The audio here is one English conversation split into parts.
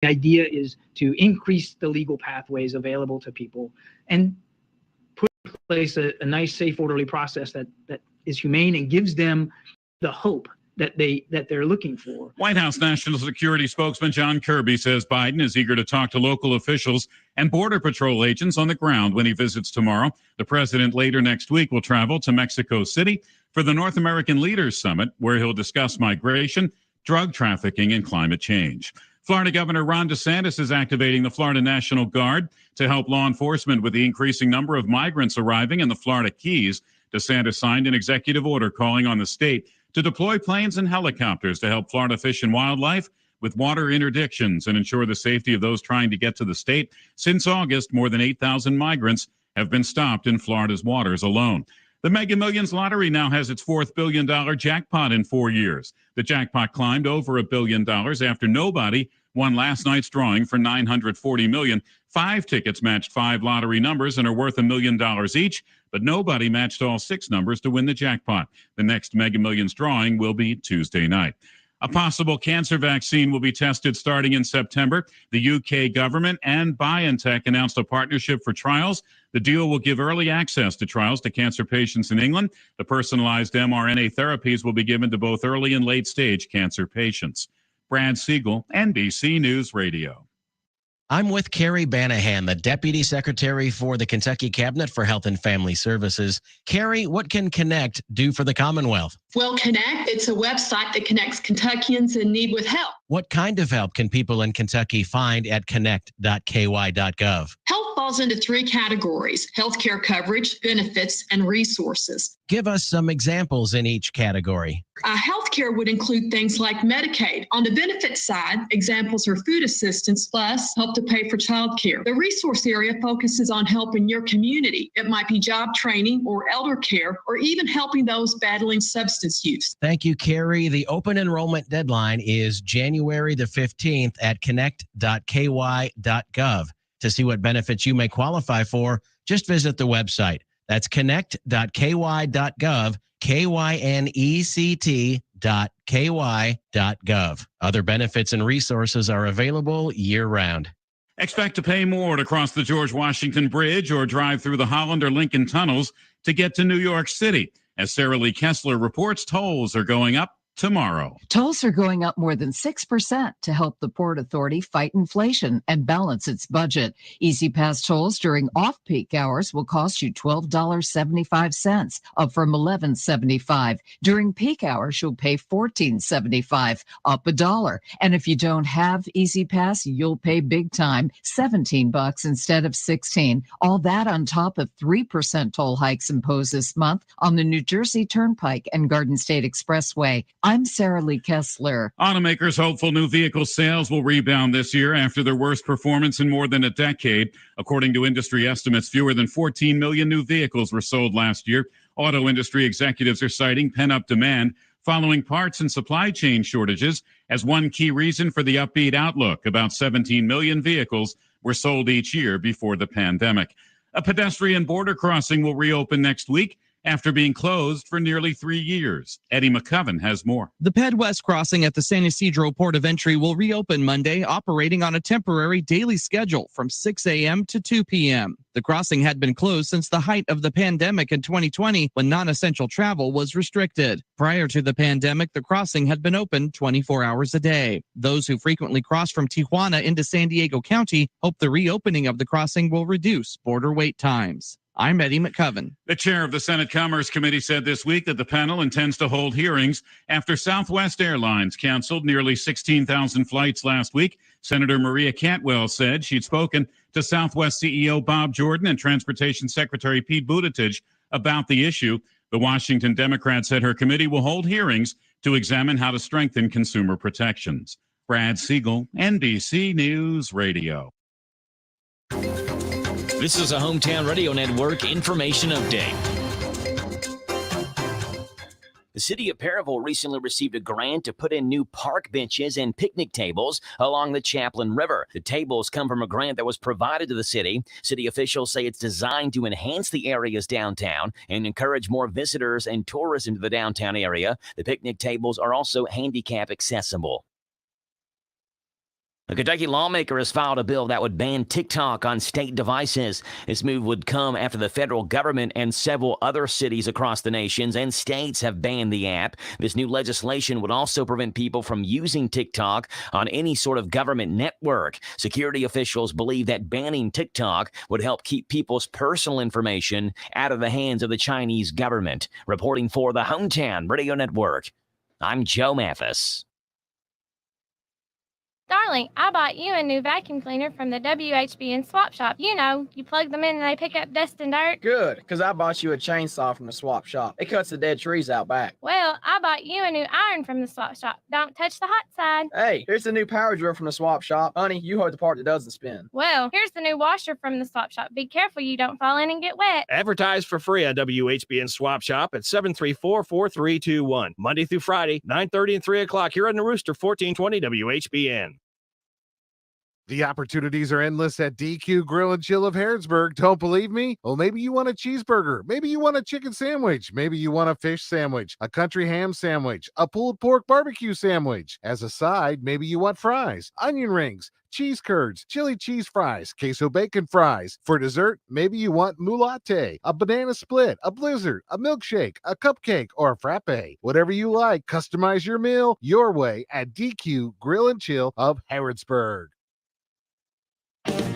The idea is to increase the legal pathways available to people and put in place a nice, safe, orderly process that is humane and gives them the hope that they're looking for. White House National Security spokesman John Kirby says Biden is eager to talk to local officials and Border Patrol agents on the ground when he visits tomorrow. The president later next week will travel to Mexico City for the North American Leaders Summit, where he'll discuss migration, drug trafficking, and climate change. Florida Governor Ron DeSantis is activating the Florida National Guard to help law enforcement with the increasing number of migrants arriving in the Florida Keys. DeSantis signed an executive order calling on the state to deploy planes and helicopters to help Florida fish and wildlife with water interdictions and ensure the safety of those trying to get to the state. Since August, more than 8,000 migrants have been stopped in Florida's waters alone. The Mega Millions lottery now has its $4 billion jackpot in 4 years. The jackpot climbed over $1 billion after nobody won last night's drawing for $940 million. 5 tickets matched 5 lottery numbers and are worth $1 million each, but nobody matched all 6 numbers to win the jackpot. The next Mega Millions drawing will be Tuesday night. A possible cancer vaccine will be tested starting in September. The UK government and BioNTech announced a partnership for trials. The deal will give early access to trials to cancer patients in England. The personalized mRNA therapies will be given to both early and late stage cancer patients. Brad Siegel, NBC News Radio. I'm with Carrie Banahan, the Deputy Secretary for the Kentucky Cabinet for Health and Family Services. Carrie, what can Connect do for the Commonwealth? Well, Connect, it's a website that connects Kentuckians in need with help. What kind of help can people in Kentucky find at connect.ky.gov? Help falls into 3 categories: healthcare coverage, benefits, and resources. Give us some examples in each category. Healthcare would include things like Medicaid. On the benefits side, examples are food assistance plus help to pay for childcare. The resource area focuses on helping your community. It might be job training or elder care or even helping those battling substance use. Thank you, Carrie. The open enrollment deadline is January the 15th at connect.ky.gov. To see what benefits you may qualify for, just visit the website. That's connect.ky.gov, KYNECT.ky.gov. Other benefits and resources are available year-round. Expect to pay more to cross the George Washington Bridge or drive through the Holland or Lincoln tunnels to get to New York City. As Sarah Lee Kessler reports, tolls are going up tomorrow. Tolls are going up more than 6% to help the Port Authority fight inflation and balance its budget. Easy Pass tolls during off-peak hours will cost you $12.75, up from $11.75. During peak hours, you'll pay $14.75, up $1. And if you don't have Easy Pass, you'll pay big time, $17 instead of $16. All that on top of 3% toll hikes imposed this month on the New Jersey Turnpike and Garden State Expressway. I'm Sarah Lee Kessler. Automakers hopeful new vehicle sales will rebound this year after their worst performance in more than a decade. According to industry estimates, fewer than 14 million new vehicles were sold last year. Auto industry executives are citing pent-up demand following parts and supply chain shortages as one key reason for the upbeat outlook. About 17 million vehicles were sold each year before the pandemic. A pedestrian border crossing will reopen next week after being closed for nearly 3 years. Eddie McCoven has more. The Ped West crossing at the San Ysidro Port of Entry will reopen Monday, operating on a temporary daily schedule from 6 a.m. to 2 p.m. The crossing had been closed since the height of the pandemic in 2020, when non-essential travel was restricted. Prior to the pandemic, the crossing had been open 24 hours a day. Those who frequently cross from Tijuana into San Diego County hope the reopening of the crossing will reduce border wait times. I'm Eddie McCoven. The chair of the Senate Commerce Committee said this week that the panel intends to hold hearings after Southwest Airlines canceled nearly 16,000 flights last week. Senator Maria Cantwell said she'd spoken to Southwest CEO Bob Jordan and Transportation Secretary Pete Buttigieg about the issue. The Washington Democrat said her committee will hold hearings to examine how to strengthen consumer protections. Brad Siegel, NBC News Radio. This is a Hometown Radio Network information update. The city of Perryville recently received a grant to put in new park benches and picnic tables along the Chaplin River. The tables come from a grant that was provided to the city. City officials say it's designed to enhance the area's downtown and encourage more visitors and tourists into the downtown area. The picnic tables are also handicap accessible. A Kentucky lawmaker has filed a bill that would ban TikTok on state devices. This move would come after the federal government and several other cities across the nation and states have banned the app. This new legislation would also prevent people from using TikTok on any sort of government network. Security officials believe that banning TikTok would help keep people's personal information out of the hands of the Chinese government. Reporting for the Hometown Radio Network, I'm Joe Mathis. Darling, I bought you a new vacuum cleaner from the WHBN swap shop. You know, you plug them in and they pick up dust and dirt. Good, because I bought you a chainsaw from the swap shop. It cuts the dead trees out back. Well, I bought you a new iron from the swap shop. Don't touch the hot side. Hey, here's the new power drill from the swap shop. Honey, you hold the part that doesn't spin. Well, here's the new washer from the swap shop. Be careful you don't fall in and get wet. Advertise for free on WHBN Swap Shop at 734-4321. Monday through Friday, 9:30 and 3 o'clock here on the Rooster, 1420 WHBN. The opportunities are endless at DQ Grill and Chill of Harrodsburg. Don't believe me? Well, maybe you want a cheeseburger. Maybe you want a chicken sandwich. Maybe you want a fish sandwich, a country ham sandwich, a pulled pork barbecue sandwich. As a side, maybe you want fries, onion rings, cheese curds, chili cheese fries, queso bacon fries. For dessert, maybe you want mulatte, a banana split, a blizzard, a milkshake, a cupcake, or a frappe. Whatever you like, customize your meal your way at DQ Grill and Chill of Harrodsburg.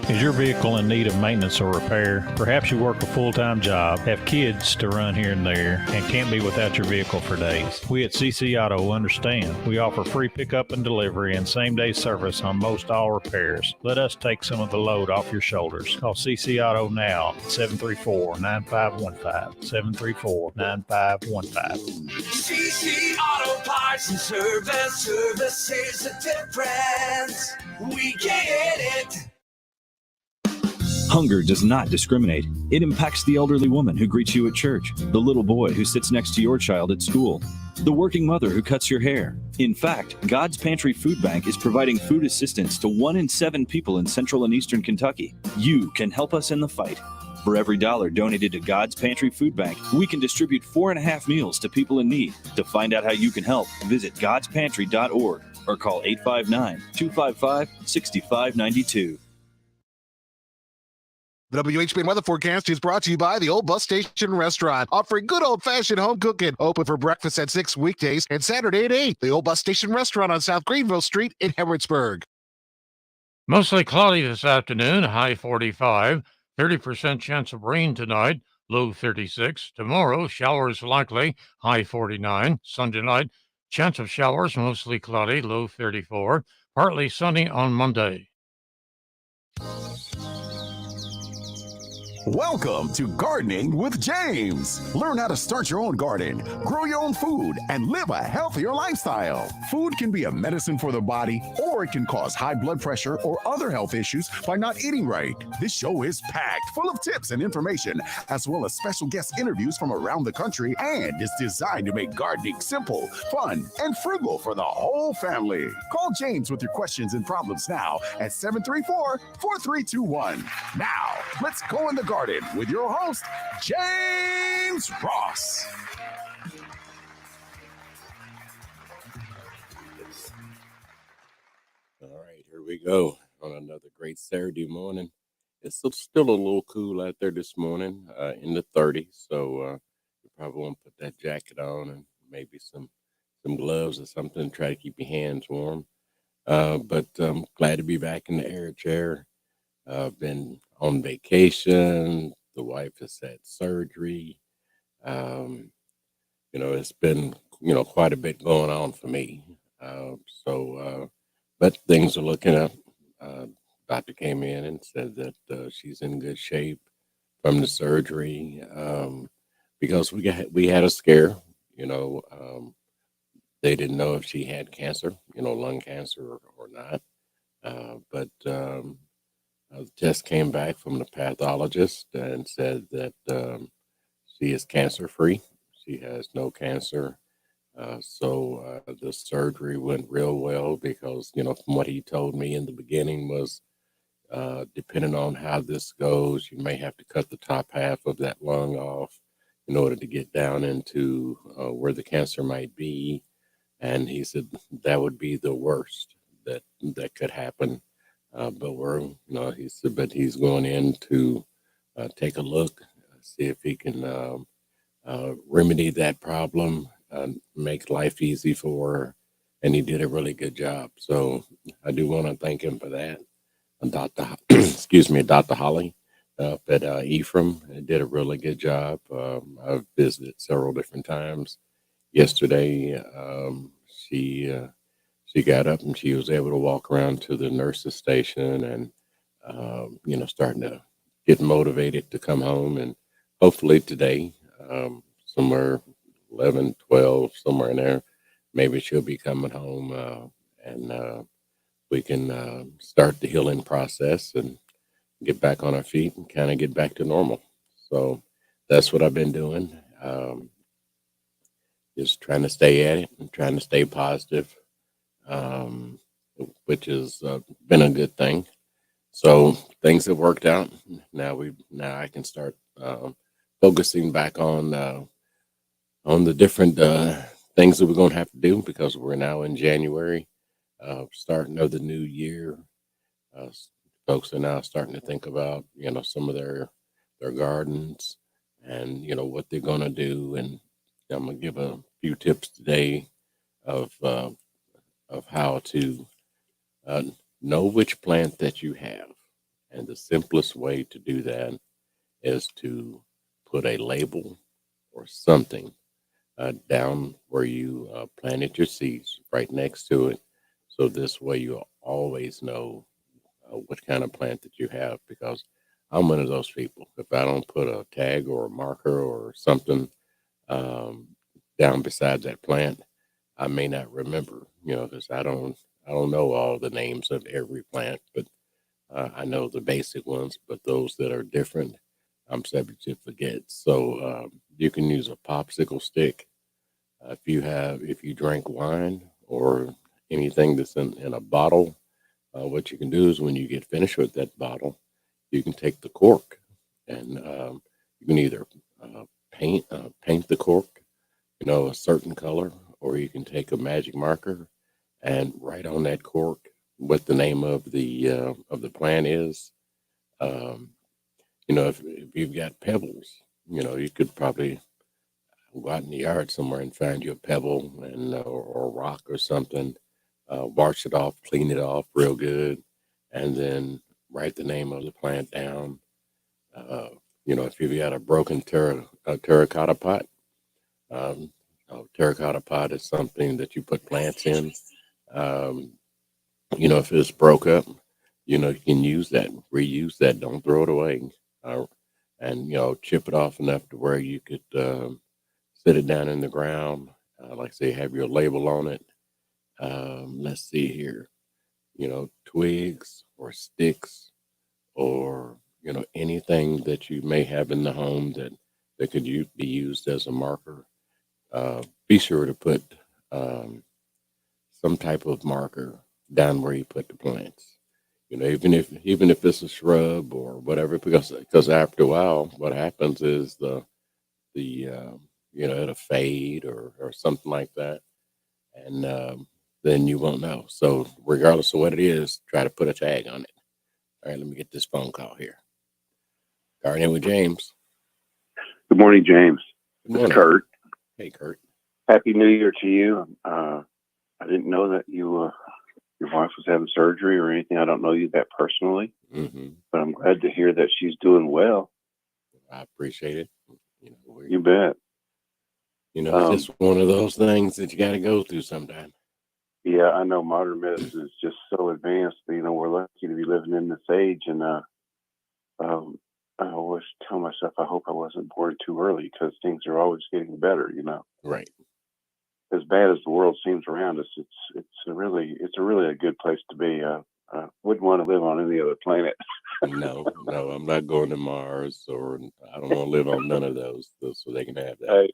Is your vehicle in need of maintenance or repair? Perhaps you work a full-time job, have kids to run here and there, and can't be without your vehicle for days. We at CC Auto understand. We offer free pickup and delivery and same-day service on most all repairs. Let us take some of the load off your shoulders. Call CC Auto now at 734-9515, 734-9515. CC Auto Parts and Service is the difference. We get it. Hunger does not discriminate. It impacts the elderly woman who greets you at church, the little boy who sits next to your child at school, the working mother who cuts your hair. In fact, God's Pantry Food Bank is providing food assistance to 1 in 7 people in central and eastern Kentucky. You can help us in the fight. For every $1 donated to God's Pantry Food Bank, we can distribute 4.5 meals to people in need. To find out how you can help, visit godspantry.org or call 859-255-6592. The WHBN weather forecast is brought to you by the Old Bus Station Restaurant, offering good old-fashioned home cooking. Open for breakfast at 6 weekdays and Saturday at 8. The Old Bus Station Restaurant on South Greenville Street in Harrodsburg. Mostly cloudy this afternoon, high 45. 30% chance of rain tonight, low 36. Tomorrow, showers likely, high 49. Sunday night, chance of showers, mostly cloudy, low 34. Partly sunny on Monday. Welcome to Gardening with James. Learn how to start your own garden, grow your own food, and live a healthier lifestyle. Food can be a medicine for the body, or it can cause high blood pressure or other health issues by not eating right. This show is packed full of tips and information, as well as special guest interviews from around the country, and is designed to make gardening simple, fun, and frugal for the whole family. Call James with your questions and problems now at 734-4321. Now, let's go in the garden with your host, James Ross. All right, here we go on another great Saturday morning. It's still a little cool out there this morning, in the 30s, so you probably want to put that jacket on and maybe some gloves or something to try to keep your hands warm. But I'm glad to be back in the air chair. I've been on vacation. The wife has had surgery. It's been, quite a bit going on for me. But things are looking up. Doctor came in and said that she's in good shape from the surgery, because we had a scare. They didn't know if she had cancer, lung cancer or not. But the test came back from the pathologist and said that she is cancer-free. She has no cancer. So the surgery went real well because, from what he told me in the beginning was, depending on how this goes, you may have to cut the top half of that lung off in order to get down into where the cancer might be. And he said that would be the worst that could happen. But he's going in to take a look, see if he can remedy that problem, make life easy for her, and he did a really good job. So I do want to thank him for that. And Dr. Holly up at Ephraim did a really good job. I've visited several different times. Yesterday, she got up and she was able to walk around to the nurse's station and starting to get motivated to come home. And hopefully today, somewhere 11, 12, somewhere in there, maybe she'll be coming home and we can start the healing process and get back on our feet and kind of get back to normal. So that's what I've been doing. Just trying to stay at it and trying to stay positive, um, which has been a good thing. So things have worked out. Now I can start focusing back on the different things that we're going to have to do because we're now in January, starting of the new year. Folks are now starting to think about some of their gardens and what they're going to do. And I'm going to give a few tips today of how to uh, know which plant that you have. And the simplest way to do that is to put a label or something down where you planted your seeds right next to it. So this way you'll always know what kind of plant that you have, because I'm one of those people. If I don't put a tag or a marker or something um, down beside that plant, I may not remember, because I don't know all the names of every plant, but I know the basic ones. But those that are different, I'm subject to forget. So you can use a popsicle stick if you drink wine or anything that's in a bottle. What you can do is when you get finished with that bottle, you can take the cork and you can either paint the cork, a certain color, or you can take a magic marker and write on that cork what the name of the plant is. Um, if you've got pebbles, you could probably go out in the yard somewhere and find you a pebble or a rock or something, wash it off, clean it off real good, and then write the name of the plant down. Uh, if you've got a broken terracotta pot, um, a terracotta pot is something that you put plants in. Um, if it's broke up, you can use that, reuse that, don't throw it away, uh, and chip it off enough to where you could sit it down in the ground. Like I say, have your label on it. Let's see here, twigs or sticks or anything that you may have in the home that could be used as a marker. Be sure to put some type of marker down where you put the plants. Even if it's a shrub or whatever, because after a while, what happens is the it'll fade or something like that, and then you won't know. So regardless of what it is, try to put a tag on it. All right, let me get this phone call here. Gardening with James. Good morning, James. Good morning. It's Kurt. Hey, Kurt. Happy New Year to you. I didn't know that your wife was having surgery or anything. I don't know you that personally, but I'm glad to hear that she's doing well. I appreciate it. You bet. It's just one of those things that you got to go through sometime. Yeah, I know modern medicine is just so advanced. We're lucky to be living in this age, and I always tell myself I hope I wasn't born too early because things are always getting better. Right. As bad as the world seems around us, it's a really a good place to be. I wouldn't want to live on any other planet. No, I'm not going to Mars, or I don't want to live on none of those, so they can have that.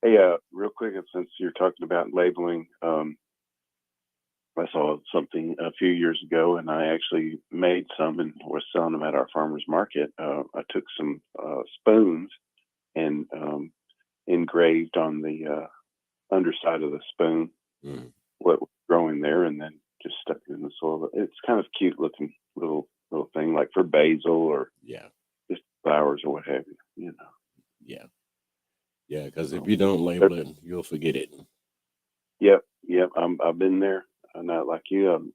Hey, real quick, since you're talking about labeling, I saw something a few years ago, and I actually made some and was selling them at our farmers market. I took some spoons and engraved on the underside of the spoon what was growing there, and then just stuck it in the soil. It's kind of cute looking little thing, like for basil or just flowers or what have you. You know. Yeah, because if you don't label it, you'll forget it. Yep. I've been there. I'm not like you.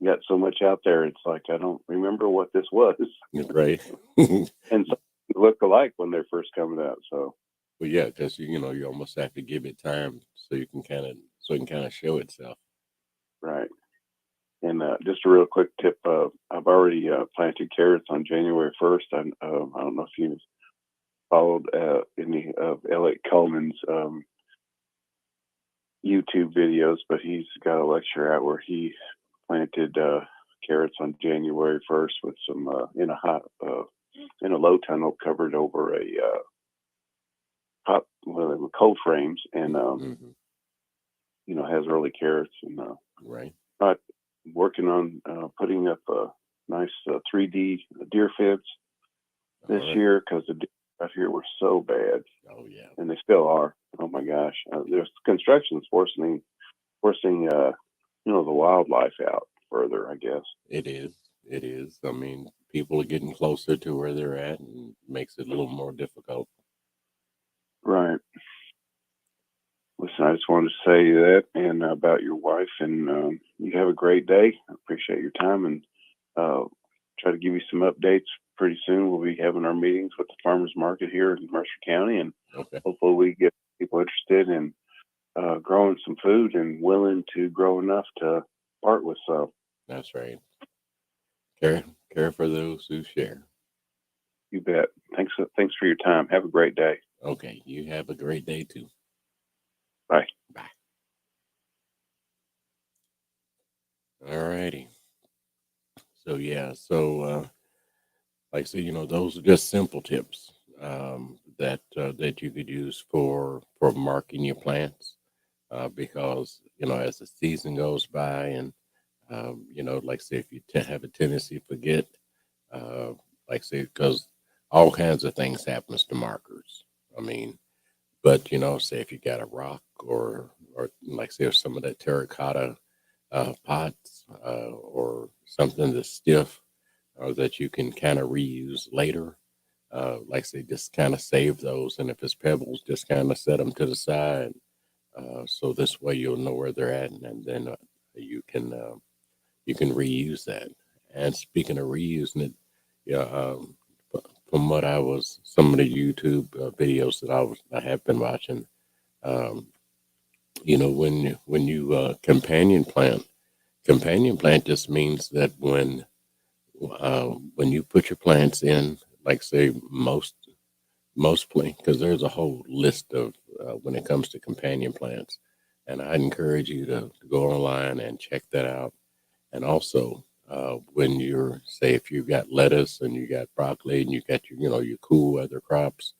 Got so much out there. It's like I don't remember what this was. Right. And some look alike when they're first coming out. So. Well, yeah, because you almost have to give it time so it can kind of show itself. Right. And just a real quick tip: I've already planted carrots on January 1st. I don't know if you followed any of Elliot Coleman's YouTube videos, but he's got a lecture out where he planted carrots on January 1st with some in a low tunnel covered over a cold frames, and has early carrots, and right. Working on putting up a nice 3D deer fence this year, because the deer out here were so bad. Oh yeah, and they still are. Oh my gosh, there's construction's forcing the wildlife out further, I guess. It is. I mean, people are getting closer to where they're at, and makes it a little more difficult. Right. Listen, I just wanted to say that and about your wife, and you have a great day. I appreciate your time, and try to give you some updates pretty soon. We'll be having our meetings with the farmers market here in Mercer County, and hopefully we get people interested in growing some food and willing to grow enough to part with some. That's right. Care for those who share. You bet. Thanks for your time. Have a great day. Okay, you have a great day too. Bye. Bye. All righty. So like I said, those are just simple tips that you could use for marking your plants, because as the season goes by, and like I say, if you have a tendency to forget, like I say, because all kinds of things happens to markers. I mean, but say if you got a rock or like say some of that terracotta pots or something that's stiff, that you can kind of reuse later. Like I say, just kind of save those, and if it's pebbles, just kind of set them to the side, so this way you'll know where they're at, and then you can reuse that. And speaking of reusing it, from what some of the YouTube videos that I have been watching, when you companion plant just means that when you put your plants in, like say most plants, because there's a whole list of when it comes to companion plants, and I'd encourage you to go online and check that out. And also, when if you've got lettuce and you got broccoli and you got your cool weather crops,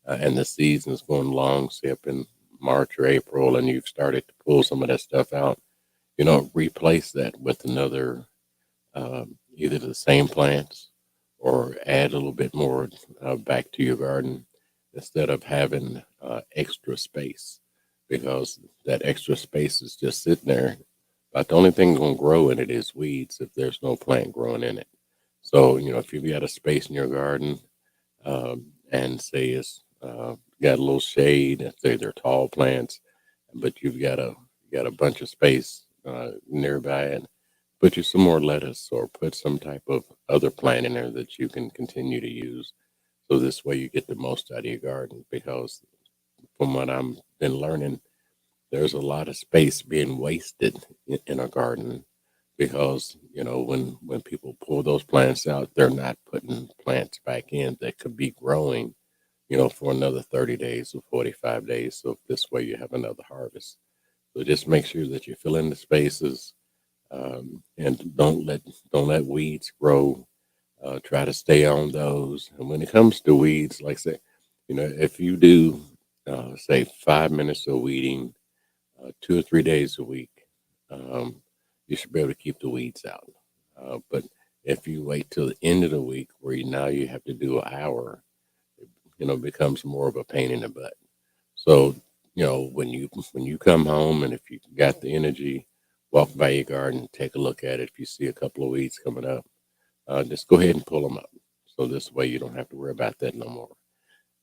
and the season's going along, say up in March or April, and you've started to pull some of that stuff out, replace that with another, either the same plants or add a little bit more back to your garden, instead of having extra space, because that extra space is just sitting there. But the only thing going to grow in it is weeds if there's no plant growing in it. So, if you've got a space in your garden, and say it's got a little shade, and say they're tall plants, but you've got a bunch of space nearby, and put you some more lettuce or put some type of other plant in there that you can continue to use. So this way you get the most out of your garden, because from what I've been learning, there's a lot of space being wasted in a garden, because when people pull those plants out, they're not putting plants back in that could be growing for another 30 days or 45 days. So this way you have another harvest. So just make sure that you fill in the spaces, and don't let weeds grow. Try to stay on those. And when it comes to weeds, like I say, if you do say 5 minutes of weeding 2 or 3 days a week, you should be able to keep the weeds out. But if you wait till the end of the week, where you have to do an hour, it becomes more of a pain in the butt. So when you come home, and if you got the energy, walk by your garden, take a look at it. If you see a couple of weeds coming up, just go ahead and pull them up. So this way you don't have to worry about that no more.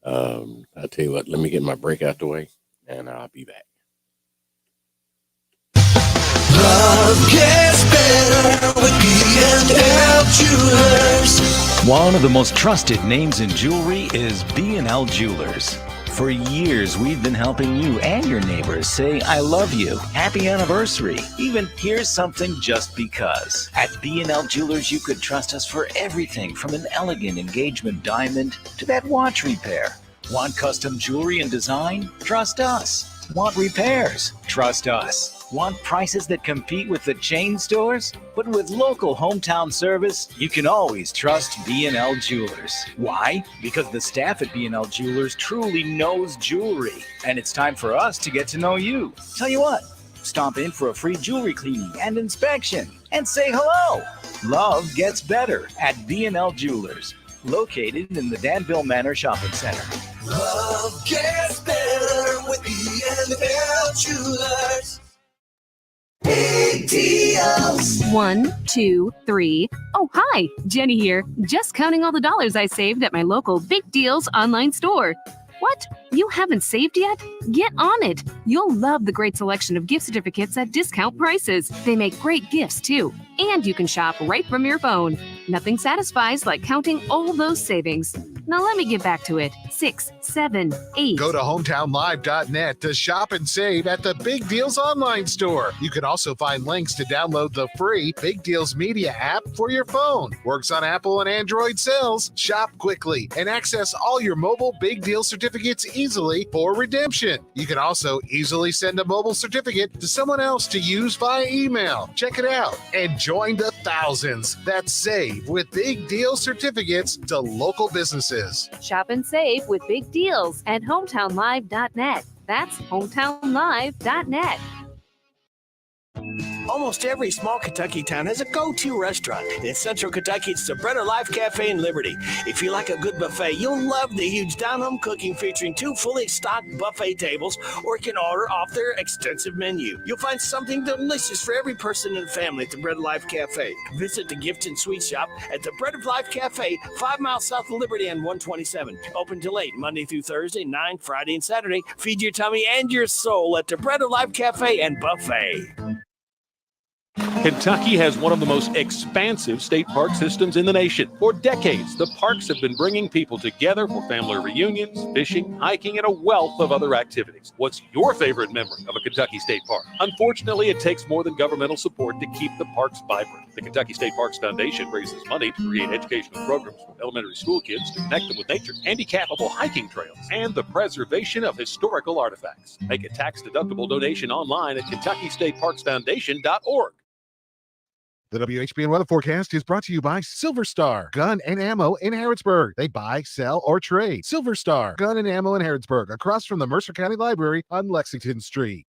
I'll tell you what, let me get my break out the way, and I'll be back. Love gets better with B&L Jewelers. One of the most trusted names in jewelry is B&L Jewelers. For years, we've been helping you and your neighbors say, I love you, happy anniversary, even here's something just because. At B&L Jewelers, you could trust us for everything from an elegant engagement diamond to that watch repair. Want custom jewelry and design? Trust us. Want repairs? Trust us. Want prices that compete with the chain stores? But with local hometown service, you can always trust B&L Jewelers. Why? Because the staff at B&L Jewelers truly knows jewelry. And it's time for us to get to know you. Tell you what, stop in for a free jewelry cleaning and inspection and say hello. Love gets better at B&L Jewelers, located in the Danville Manor Shopping Center. Love gets better with B&L Jewelers. Big deals. 1, 2, 3. Oh, hi, Jenny here. Just counting all the dollars I saved at my local Big Deals online store. What? You haven't saved yet? Get on it. You'll love the great selection of gift certificates at discount prices. They make great gifts, too. And you can shop right from your phone. Nothing satisfies like counting all those savings. Now let me get back to it. 6, 7, 8. Go to hometownlive.net to shop and save at the Big Deals online store. You can also find links to download the free Big Deals Media app for your phone. Works on Apple and Android cells. Shop quickly and access all your mobile Big Deal certificates easily for redemption. You can also easily send a mobile certificate to someone else to use via email. Check it out and join the thousands that save with Big Deal certificates to local businesses. Shop and save with Big Deals at hometownlive.net. That's hometownlive.net. Almost every small Kentucky town has a go-to restaurant. In Central Kentucky, it's the Bread of Life Cafe in Liberty. If you like a good buffet, you'll love the huge down-home cooking featuring 2 fully stocked buffet tables, or you can order off their extensive menu. You'll find something delicious for every person in the family at the Bread of Life Cafe. Visit the gift and sweet shop at the Bread of Life Cafe, 5 miles south of Liberty and 127. Open till late, Monday through Thursday, 9, Friday, and Saturday. Feed your tummy and your soul at the Bread of Life Cafe and Buffet. Kentucky has one of the most expansive state park systems in the nation. For decades, the parks have been bringing people together for family reunions, fishing, hiking, and a wealth of other activities. What's your favorite memory of a Kentucky state park? Unfortunately, it takes more than governmental support to keep the parks vibrant. The Kentucky State Parks Foundation raises money to create educational programs for elementary school kids to connect them with nature, handicapable hiking trails, and the preservation of historical artifacts. Make a tax-deductible donation online at KentuckyStateParksFoundation.org. The WHBN weather forecast is brought to you by Silver Star Gun and Ammo in Harrodsburg. They buy, sell, or trade. Silver Star Gun and Ammo in Harrodsburg, across from the Mercer County Library on Lexington Street.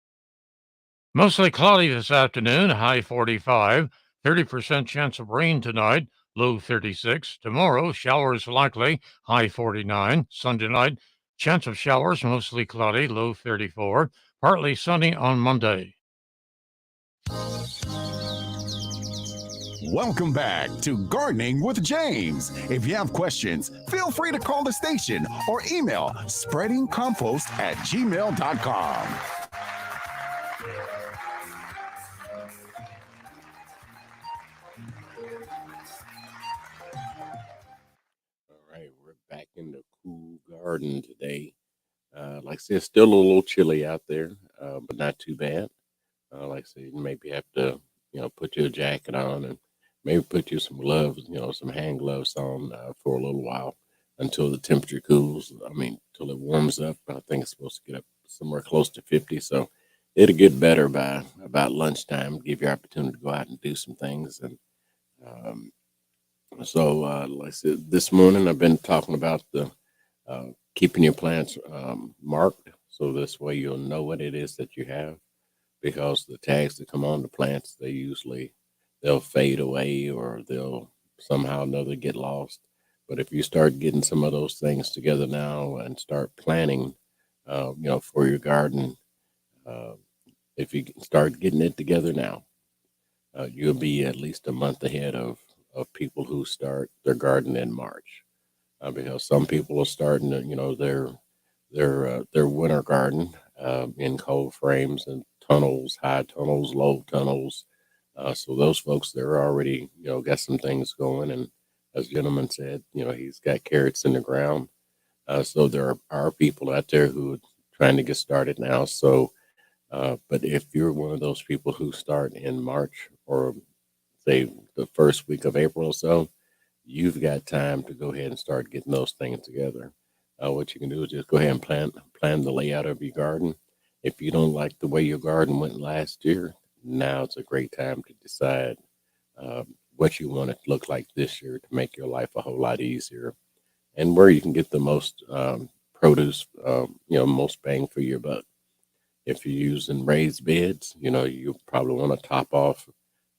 Mostly cloudy this afternoon, high 45, 30% chance of rain tonight, low 36. Tomorrow, showers likely, high 49. Sunday night, chance of showers, mostly cloudy, low 34. Partly sunny on Monday. Welcome back to Gardening with James. If you have questions, feel free to call the station or email spreadingcompost@gmail.com. All right, we're back in the cool garden today. Like I said, it's still a little chilly out there, but not too bad. Like I said, you maybe have to, put your jacket on and maybe put you some gloves, some hand gloves on for a little while until the temperature cools. Till it warms up. I think it's supposed to get up somewhere close to 50. So it'll get better by about lunchtime, give you opportunity to go out and do some things. And like I said, this morning I've been talking about the keeping your plants marked. So this way you'll know what it is that you have, because the tags that come on the plants, they'll fade away or they'll somehow or another get lost. But if you start getting some of those things together now and start planning, for your garden, if you start getting it together now, you'll be at least a month ahead of people who start their garden in March, because some people are starting to, their winter garden in cold frames and tunnels, high tunnels, low tunnels. So those folks, they're already, got some things going. And as the gentleman said, he's got carrots in the ground. So there are people out there who are trying to get started now. So, but if you're one of those people who start in March or say the first week of April or so, you've got time to go ahead and start getting those things together. What you can do is just go ahead and plan the layout of your garden. If you don't like the way your garden went last year, now it's a great time to decide what you want it to look like this year to make your life a whole lot easier, and where you can get the most produce, most bang for your buck. If you're using raised beds, you probably want to top off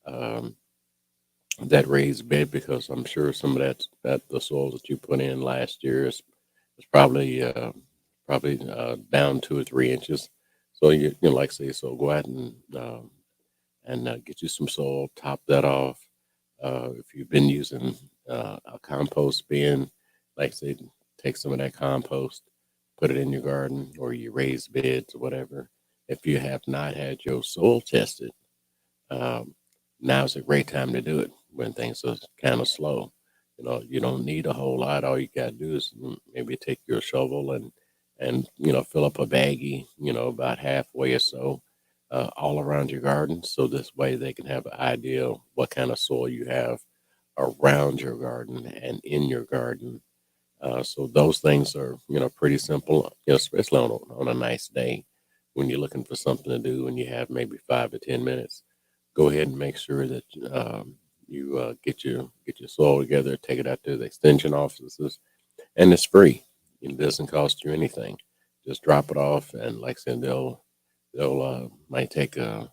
um, that raised bed, because I'm sure some of that the soil that you put in last year is probably down 2 or 3 inches. So like I say, so go out and get you some soil, top that off. If you've been using a compost bin, like I say, take some of that compost, put it in your garden or your raised beds or whatever. If you have not had your soil tested, um, now's a great time to do it when things are kind of slow. You don't need a whole lot. All you got to do is maybe take your shovel and fill up a baggie, about halfway or so, all around your garden. So this way they can have an idea of what kind of soil you have around your garden and in your garden. So those things are, pretty simple, especially on a nice day when you're looking for something to do and you have maybe 5 to 10 minutes. Go ahead and make sure that you get your soil together, take it out to the extension offices, and it's free. It doesn't cost you anything. Just drop it off, and like I said, they'll might take a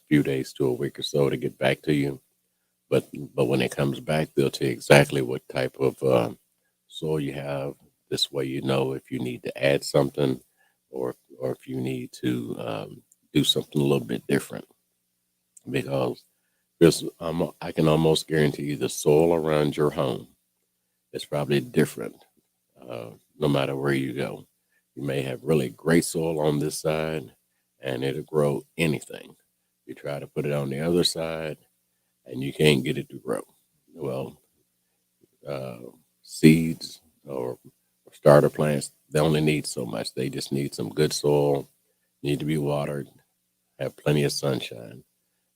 few days to a week or so to get back to you. But when it comes back, they'll tell you exactly what type of soil you have. This way, if you need to add something, or if you need to do something a little bit different, because I can almost guarantee you the soil around your home is probably different, no matter where you go. You may have really great soil on this side, and it'll grow anything. You try to put it on the other side, and you can't get it to grow. Well, uh, seeds or starter plants, they only need so much. They just need some good soil, need to be watered, have plenty of sunshine,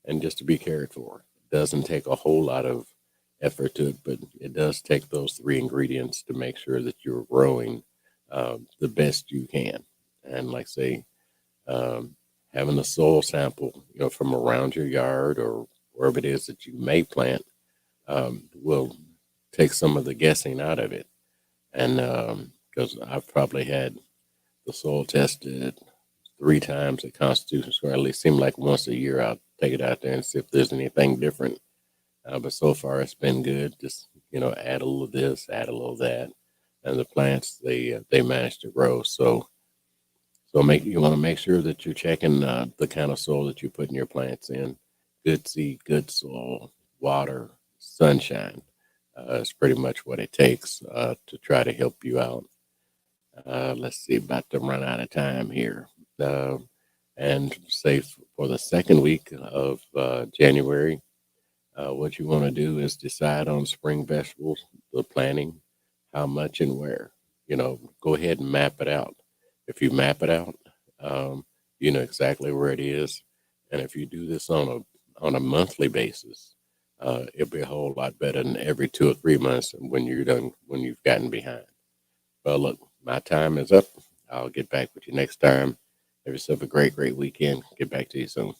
and just to be cared for. It doesn't take a whole lot of effort to it, but it does take those three ingredients to make sure that you're growing the best you can. And like say, having a soil sample, from around your yard or wherever it is that you may plant, will take some of the guessing out of it. And because I've probably had the soil tested 3 times at Constitution Square, at least seem like once a year I'll take it out there and see if there's anything different. But so far it's been good. Just add a little of this, add a little of that, and the plants they manage to grow. So you want to make sure that you're checking the kind of soil that you're putting your plants in. Good seed, good soil, water, sunshine. Is pretty much what it takes to try to help you out. Let's see, about to run out of time here. And say for the second week of January, what you want to do is decide on spring vegetables, the planting, how much and where. Go ahead and map it out. If you map it out, you know exactly where it is. And if you do this on a monthly basis, it'll be a whole lot better than every 2 or 3 months when you've gotten behind. Well, look, my time is up. I'll get back with you next time. Have yourself a great, great weekend. Get back to you soon.